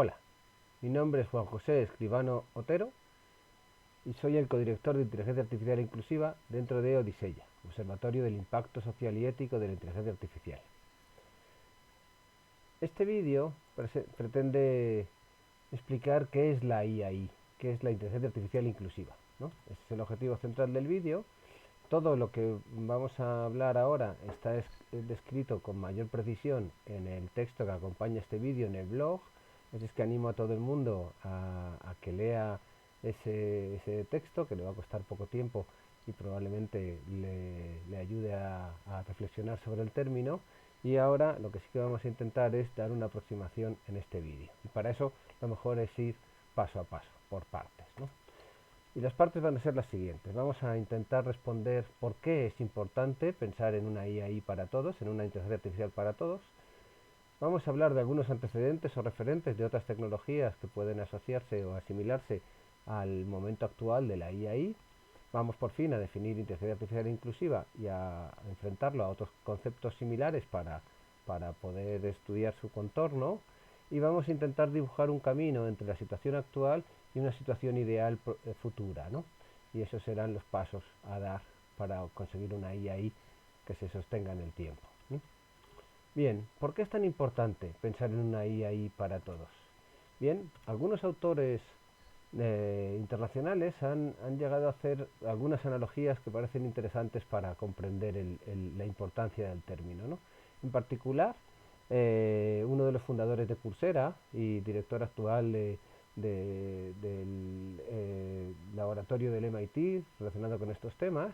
Hola, mi nombre es Juan José Escribano Otero y soy el codirector de Inteligencia Artificial Inclusiva dentro de Odisella, Observatorio del Impacto Social y Ético de la Inteligencia Artificial. Este vídeo pretende explicar qué es la IAI, qué es la Inteligencia Artificial Inclusiva, ¿no? Ese es el objetivo central del vídeo. Todo lo que vamos a hablar ahora está descrito con mayor precisión en el texto que acompaña este vídeo en el blog. Así es que animo a todo el mundo a que lea ese texto, que le va a costar poco tiempo y probablemente le ayude a reflexionar sobre el término. Y ahora lo que sí que vamos a intentar es dar una aproximación en este vídeo. Y para eso lo mejor es ir paso a paso, por partes, ¿no? Y las partes van a ser las siguientes. Vamos a intentar responder por qué es importante pensar en una IAI para todos, en una inteligencia artificial para todos. Vamos a hablar de algunos antecedentes o referentes de otras tecnologías que pueden asociarse o asimilarse al momento actual de la IAI. Vamos por fin a definir inteligencia artificial inclusiva y a enfrentarlo a otros conceptos similares para poder estudiar su contorno. Y vamos a intentar dibujar un camino entre la situación actual y una situación ideal futura, ¿no? Y esos serán los pasos a dar para conseguir una IAI que se sostenga en el tiempo, ¿sí? Bien, ¿por qué es tan importante pensar en una IAI para todos? Bien, algunos autores internacionales han llegado a hacer algunas analogías que parecen interesantes para comprender la importancia del término, ¿no? En particular, uno de los fundadores de Coursera y director actual del laboratorio del MIT relacionado con estos temas,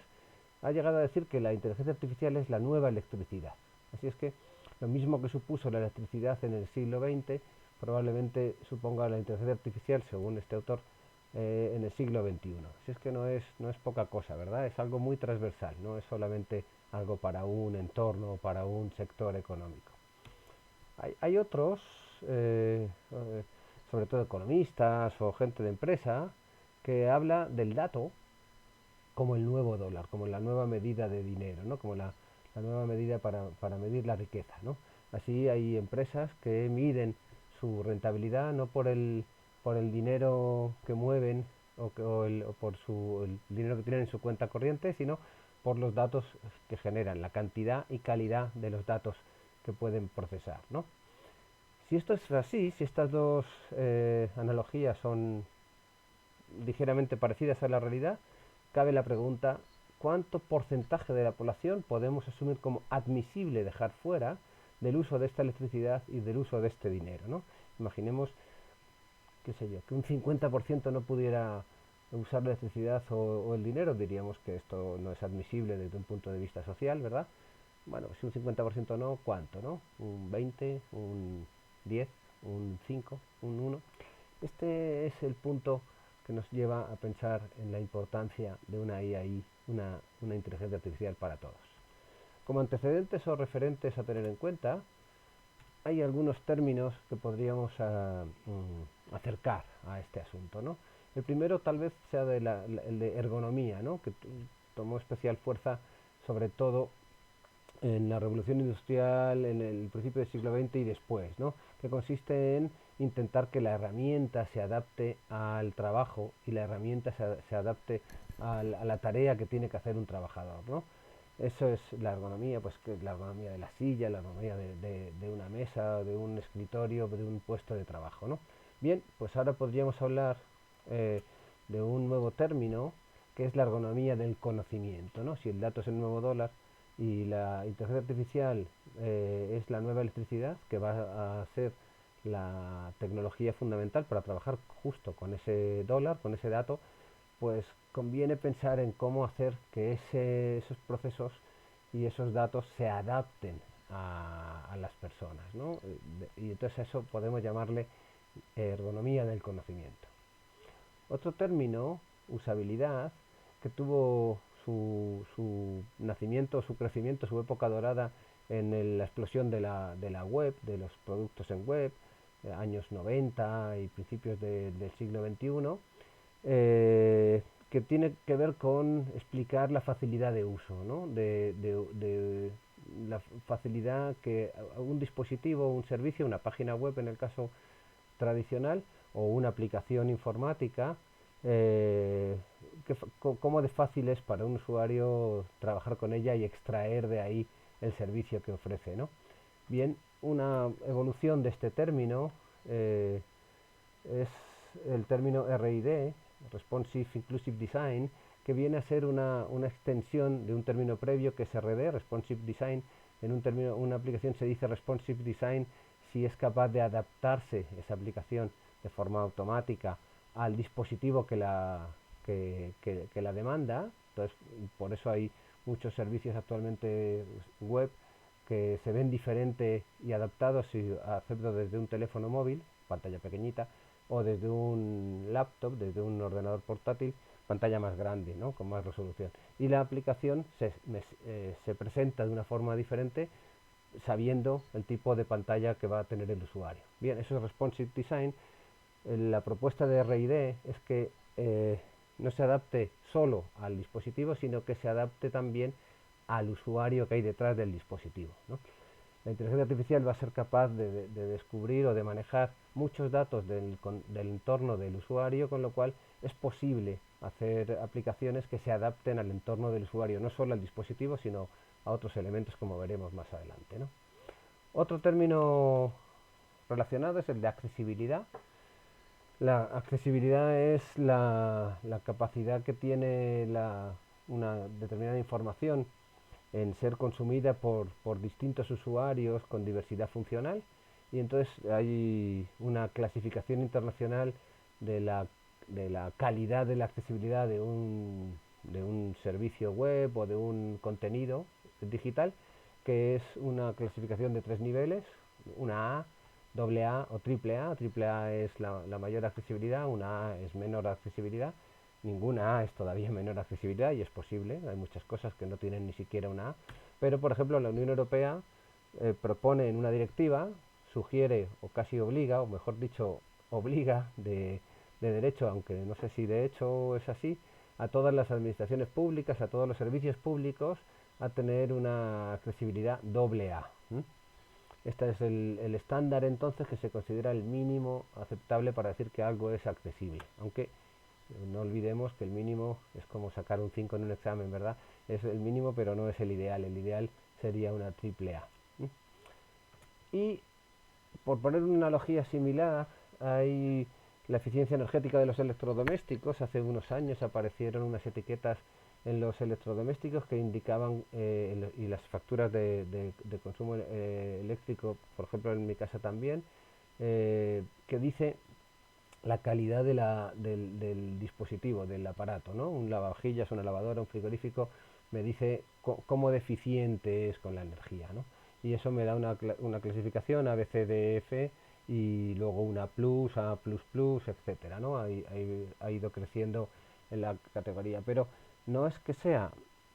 ha llegado a decir que la inteligencia artificial es la nueva electricidad. Así es que lo mismo que supuso la electricidad en el siglo XX, probablemente suponga la inteligencia artificial, según este autor, en el siglo XXI. Así es que no es poca cosa, ¿verdad? Es algo muy transversal, no es solamente algo para un entorno o para un sector económico. Hay otros, sobre todo economistas o gente de empresa, que habla del dato como el nuevo dólar, como la nueva medida de dinero, ¿no? Como la nueva medida para medir la riqueza, ¿no? Así hay empresas que miden su rentabilidad no por el dinero que mueven o por el dinero que tienen en su cuenta corriente, sino por los datos que generan, la cantidad y calidad de los datos que pueden procesar, ¿no? Si esto es así, si estas dos analogías son ligeramente parecidas a la realidad, cabe la pregunta: ¿cuánto porcentaje de la población podemos asumir como admisible dejar fuera del uso de esta electricidad y del uso de este dinero, ¿no? Imaginemos, qué sé yo, que un 50% no pudiera usar la electricidad o el dinero, diríamos que esto no es admisible desde un punto de vista social, ¿verdad? Bueno, si un 50% no, ¿cuánto, no? ¿Un 20, un 10, un 5, un 1? Este es el punto que nos lleva a pensar en la importancia de una IAI, una inteligencia artificial para todos. Como antecedentes o referentes a tener en cuenta, hay algunos términos que podríamos acercar a este asunto, ¿no? El primero tal vez sea el de ergonomía, ¿no? Que tomó especial fuerza sobre todo en la revolución industrial, en el principio del siglo XX y después, ¿no? Que consiste en intentar que la herramienta se adapte al trabajo y la herramienta se adapte a la tarea que tiene que hacer un trabajador, ¿no? Eso es la ergonomía, pues que la ergonomía de la silla, la ergonomía de una mesa, de un escritorio, de un puesto de trabajo, ¿no? Bien, pues ahora podríamos hablar eh, de un nuevo término que es la ergonomía del conocimiento, ¿no? Si el dato es el nuevo dólar y la inteligencia artificial es la nueva electricidad, que va a ser la tecnología fundamental para trabajar justo con ese dólar, con ese dato, pues conviene pensar en cómo hacer que esos procesos y esos datos se adapten a las personas, ¿no? Y entonces a eso podemos llamarle ergonomía del conocimiento. Otro término, usabilidad, que tuvo su nacimiento, su crecimiento, su época dorada en la explosión de la web, de los productos en web, años 90 y principios del siglo XXI, que tiene que ver con explicar la facilidad de uso, ¿no? De la facilidad que un dispositivo, un servicio, una página web en el caso tradicional o una aplicación informática, cómo de fácil es para un usuario trabajar con ella y extraer de ahí el servicio que ofrece, ¿no? Bien, una evolución de este término es el término RID, Responsive Inclusive Design, que viene a ser una extensión de un término previo que es RD, Responsive Design. En una aplicación se dice Responsive Design si es capaz de adaptarse esa aplicación de forma automática al dispositivo que la demanda. Entonces, por eso hay muchos servicios actualmente web que se ven diferentes y adaptados si acepto desde un teléfono móvil, pantalla pequeñita, o desde un laptop, desde un ordenador portátil, pantalla más grande, ¿no? Con más resolución. Y la aplicación se presenta de una forma diferente sabiendo el tipo de pantalla que va a tener el usuario. Bien, eso es Responsive Design. La propuesta de RID es que no se adapte solo al dispositivo, sino que se adapte también al usuario que hay detrás del dispositivo, ¿no? La inteligencia artificial va a ser capaz de descubrir o de manejar muchos datos del entorno del usuario, con lo cual es posible hacer aplicaciones que se adapten al entorno del usuario, no solo al dispositivo, sino a otros elementos, como veremos más adelante, ¿no? Otro término relacionado es el de accesibilidad. La accesibilidad es la capacidad que tiene una determinada información en ser consumida por distintos usuarios con diversidad funcional, y entonces hay una clasificación internacional de la calidad de la accesibilidad de un servicio web o de un contenido digital, que es una clasificación de 3 niveles: una A, doble A o triple A. Triple A es la mayor accesibilidad, una A es menor accesibilidad, ninguna A es todavía menor accesibilidad, y es posible, hay muchas cosas que no tienen ni siquiera una A, pero por ejemplo la Unión Europea propone en una directiva, sugiere o casi obliga, o mejor dicho, obliga de derecho, aunque no sé si de hecho es así, a todas las administraciones públicas, a todos los servicios públicos, a tener una accesibilidad doble A. Este es el estándar entonces que se considera el mínimo aceptable para decir que algo es accesible, aunque no olvidemos que el mínimo es como sacar un 5 en un examen, ¿verdad? Es el mínimo, pero no es el ideal sería una triple A. Y por poner una analogía similar, hay la eficiencia energética de los electrodomésticos. Hace unos años aparecieron unas etiquetas en los electrodomésticos que indicaban, y las facturas de consumo eléctrico, por ejemplo en mi casa también, que dice la calidad del dispositivo, del aparato, ¿no? Un lavavajillas, una lavadora, un frigorífico, me dice cómo deficiente es con la energía, ¿no? Y eso me da una clasificación A, B, C, D, F, y luego una plus, A++, etcétera, ¿no? Ha ido creciendo en la categoría, pero no es que sea,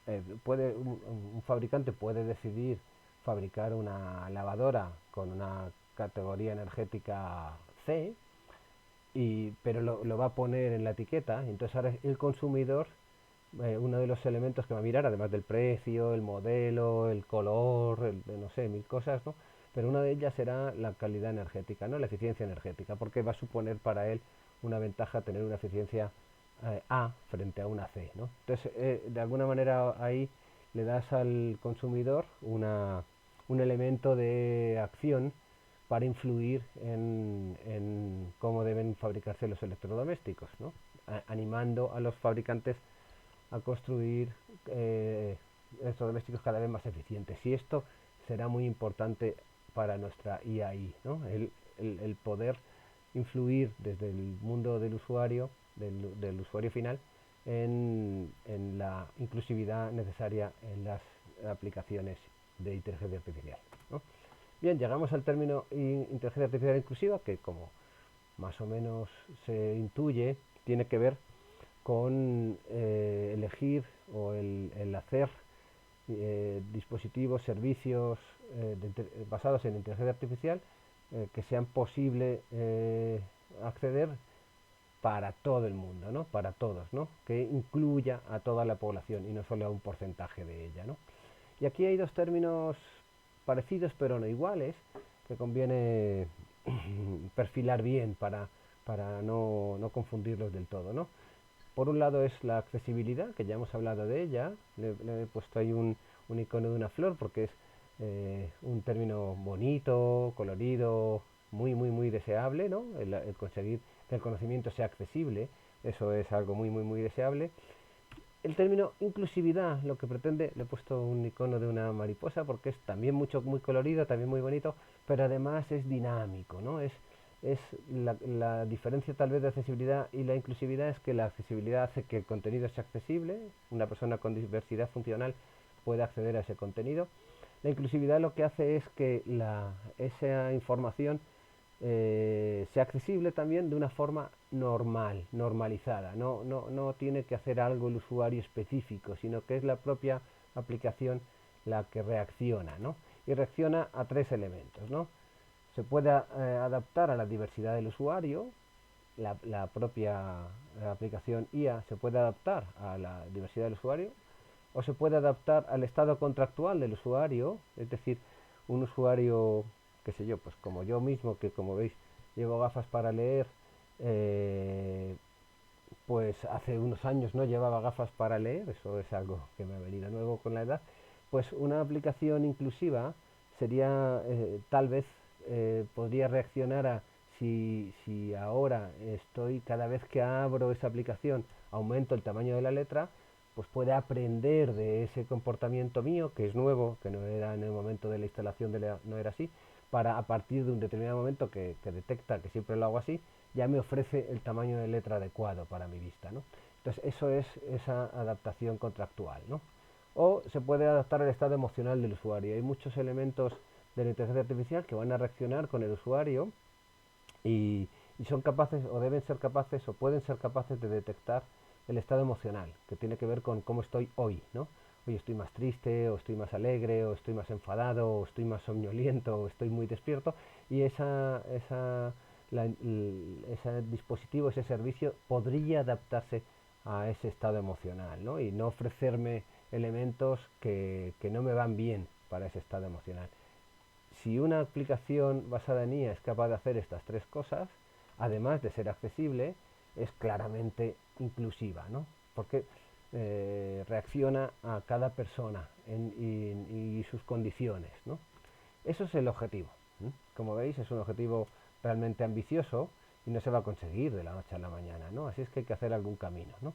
un fabricante puede decidir fabricar una lavadora con una categoría energética C, pero lo va a poner en la etiqueta. Entonces ahora el consumidor, uno de los elementos que va a mirar, además del precio, el modelo, el color, no sé, mil cosas, ¿no? Pero una de ellas será la calidad energética, ¿no? La eficiencia energética, porque va a suponer para él una ventaja tener una eficiencia A frente a una C, ¿no? Entonces, de alguna manera ahí le das al consumidor un elemento de acción para influir en cómo deben fabricarse los electrodomésticos, ¿no? Animando a los fabricantes a construir electrodomésticos cada vez más eficientes. Y esto será muy importante para nuestra IAI, ¿no? El poder influir desde el mundo del usuario, del usuario final, en la inclusividad necesaria en las aplicaciones de inteligencia artificial, ¿no? Bien, llegamos al término inteligencia artificial inclusiva, que como más o menos se intuye, tiene que ver con elegir o el hacer dispositivos, servicios basados en inteligencia artificial que sean posible acceder para todo el mundo, ¿no? Para todos, ¿no? Que incluya a toda la población y no solo a un porcentaje de ella, ¿no? Y aquí hay dos términos parecidos pero no iguales que conviene perfilar bien para no confundirlos del todo, ¿no? Por un lado es la accesibilidad, que ya hemos hablado de ella. Le he puesto ahí un icono de una flor porque es un término bonito, colorido, muy deseable, ¿no? El conseguir que el conocimiento sea accesible, eso es algo muy deseable. El término inclusividad, lo que pretende, le he puesto un icono de una mariposa porque es también muy colorido, también muy bonito, pero además es dinámico, ¿no? Es la diferencia tal vez de accesibilidad y la inclusividad es que la accesibilidad hace que el contenido sea accesible, una persona con diversidad funcional puede acceder a ese contenido. La inclusividad lo que hace es que esa información sea accesible también de una forma normalizada. No tiene que hacer algo el usuario específico, sino que es la propia aplicación la que reacciona, ¿no? Y reacciona a tres elementos, ¿no? Se puede adaptar a la diversidad del usuario, la propia aplicación IA se puede adaptar a la diversidad del usuario, o se puede adaptar al estado contractual del usuario, es decir, un usuario, qué sé yo, pues como yo mismo, que como veis llevo gafas para leer, eh, pues hace unos años no llevaba gafas para leer, eso es algo que me ha venido nuevo con la edad, pues una aplicación inclusiva sería, tal vez, podría reaccionar a si ahora estoy, cada vez que abro esa aplicación, aumento el tamaño de la letra, pues puede aprender de ese comportamiento mío, que es nuevo, que no era en el momento de la instalación, no era así, para a partir de un determinado momento que detecta que siempre lo hago así, ya me ofrece el tamaño de letra adecuado para mi vista, ¿no? Entonces eso es esa adaptación contractual, ¿no? O se puede adaptar al estado emocional del usuario. Hay muchos elementos de la inteligencia artificial que van a reaccionar con el usuario y, y son capaces, o deben ser capaces, o pueden ser capaces de detectar el estado emocional, que tiene que ver con cómo estoy hoy, ¿no? Hoy estoy más triste, o estoy más alegre, o estoy más enfadado, o estoy más somnoliento, o estoy muy despierto, y ese dispositivo, ese servicio, podría adaptarse a ese estado emocional, ¿no? Y no ofrecerme elementos que no me van bien para ese estado emocional. Si una aplicación basada en IA es capaz de hacer estas tres cosas, además de ser accesible, es claramente inclusiva, ¿no? Porque reacciona a cada persona y sus condiciones, ¿no? Eso es el objetivo. Como veis, es un objetivo realmente ambicioso y no se va a conseguir de la noche a la mañana, ¿no? Así es que hay que hacer algún camino, ¿no?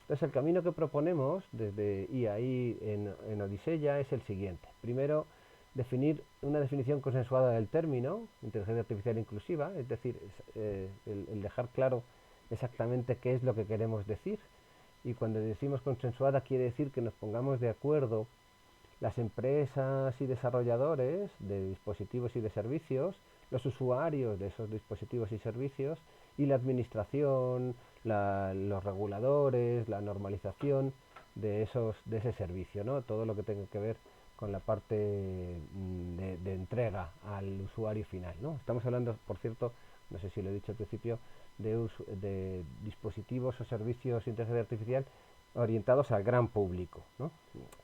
Entonces el camino que proponemos desde IAI en Odisea es el siguiente. Primero, definir una definición consensuada del término, inteligencia artificial inclusiva, es decir, el dejar claro exactamente qué es lo que queremos decir. Y cuando decimos consensuada quiere decir que nos pongamos de acuerdo las empresas y desarrolladores de dispositivos y de servicios, los usuarios de esos dispositivos y servicios y la administración, los reguladores, la normalización de ese servicio, ¿no? Todo lo que tenga que ver con la parte de entrega al usuario final, ¿no? Estamos hablando, por cierto, no sé si lo he dicho al principio, de dispositivos o servicios de inteligencia artificial orientados al gran público, ¿no?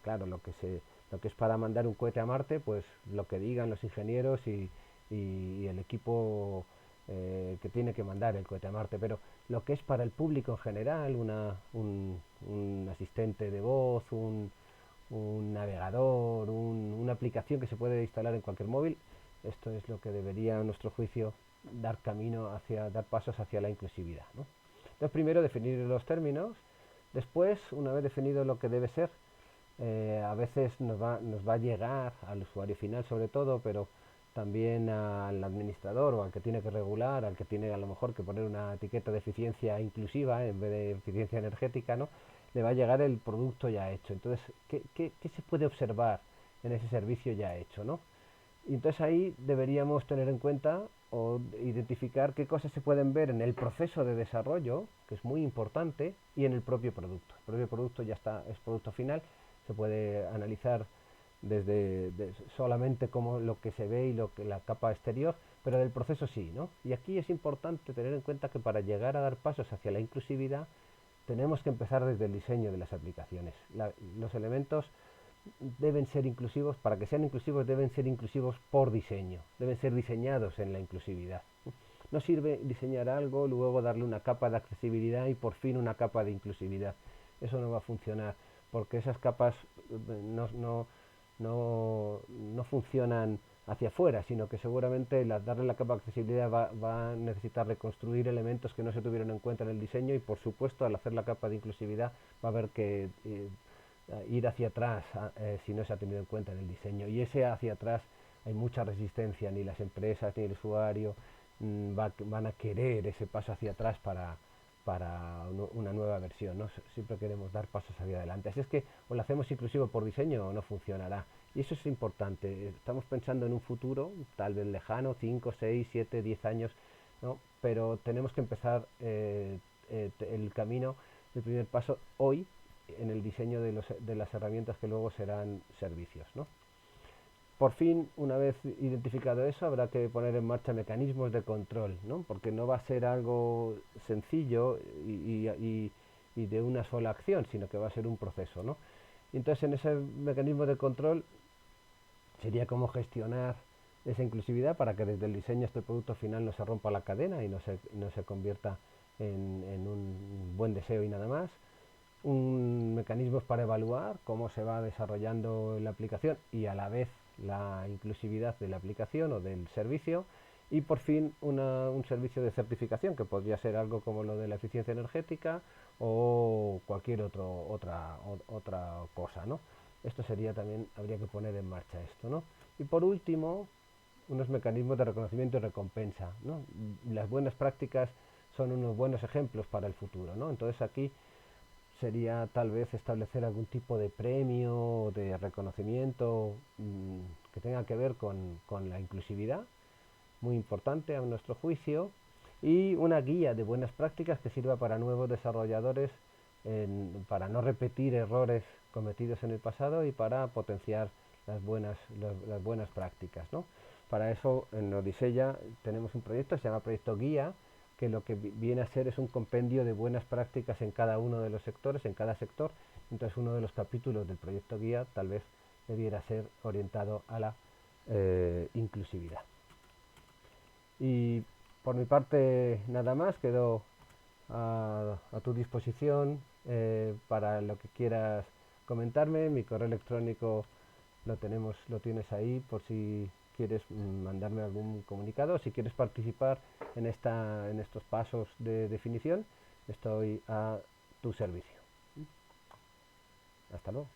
Claro, lo que es para mandar un cohete a Marte, pues lo que digan los ingenieros y el equipo que tiene que mandar el cohete a Marte, pero lo que es para el público en general, un asistente de voz, un navegador, una aplicación que se puede instalar en cualquier móvil, esto es lo que debería, a nuestro juicio, dar pasos hacia la inclusividad, ¿no? Entonces, primero definir los términos, después, una vez definido lo que debe ser, a veces nos va a llegar al usuario final sobre todo, pero también al administrador o al que tiene que regular, al que tiene a lo mejor que poner una etiqueta de eficiencia inclusiva en vez de eficiencia energética, ¿no? Le va a llegar el producto ya hecho. Entonces, ¿qué se puede observar en ese servicio ya hecho, ¿no? Y entonces ahí deberíamos tener en cuenta o identificar qué cosas se pueden ver en el proceso de desarrollo, que es muy importante, y en el propio producto. El propio producto ya está, es producto final, se puede analizar solamente como lo que se ve y la capa exterior, pero del proceso sí, ¿no? Y aquí es importante tener en cuenta que para llegar a dar pasos hacia la inclusividad tenemos que empezar desde el diseño de las aplicaciones. Los elementos deben ser inclusivos, para que sean inclusivos deben ser inclusivos por diseño, deben ser diseñados en la inclusividad. No sirve diseñar algo, luego darle una capa de accesibilidad y por fin una capa de inclusividad. Eso no va a funcionar, porque esas capas no, no, no funcionan hacia afuera, sino que seguramente darle la capa de accesibilidad va a necesitar reconstruir elementos que no se tuvieron en cuenta en el diseño y por supuesto al hacer la capa de inclusividad va a haber que ir hacia atrás si no se ha tenido en cuenta en el diseño, y ese hacia atrás hay mucha resistencia, ni las empresas ni el usuario van a querer ese paso hacia atrás para una nueva versión, ¿no? Siempre queremos dar pasos hacia adelante. Así es que o lo hacemos inclusivo por diseño o no funcionará. Y eso es importante. Estamos pensando en un futuro, tal vez lejano, 5 6 7 10 años, ¿no? Pero tenemos que empezar el camino, el primer paso hoy en el diseño de las herramientas que luego serán servicios, ¿no? Por fin, una vez identificado eso, habrá que poner en marcha mecanismos de control, ¿no? Porque no va a ser algo sencillo y de una sola acción, sino que va a ser un proceso, ¿no? Y entonces, en ese mecanismo de control sería cómo gestionar esa inclusividad para que desde el diseño hasta el producto final no se rompa la cadena y no se convierta en un buen deseo y nada más. Mecanismos para evaluar cómo se va desarrollando la aplicación y a la vez la inclusividad de la aplicación o del servicio, y por fin un servicio de certificación que podría ser algo como lo de la eficiencia energética o cualquier otra cosa, ¿no? Esto sería también, habría que poner en marcha esto, ¿no? Y por último, unos mecanismos de reconocimiento y recompensa, ¿no? Las buenas prácticas son unos buenos ejemplos para el futuro, ¿no? Entonces aquí sería tal vez establecer algún tipo de premio o de reconocimiento que tenga que ver con la inclusividad, muy importante a nuestro juicio, y una guía de buenas prácticas que sirva para nuevos desarrolladores para no repetir errores cometidos en el pasado y para potenciar las buenas prácticas, ¿no? Para eso en Odisea tenemos un proyecto, se llama Proyecto Guía, que lo que viene a ser es un compendio de buenas prácticas en cada uno de los sectores, en cada sector. Entonces uno de los capítulos del proyecto guía tal vez debiera ser orientado a la inclusividad. Y por mi parte nada más, quedo a tu disposición para lo que quieras comentarme. Mi correo electrónico lo tienes ahí por si quieres mandarme algún comunicado. Si quieres participar en estos pasos de definición, estoy a tu servicio. Hasta luego.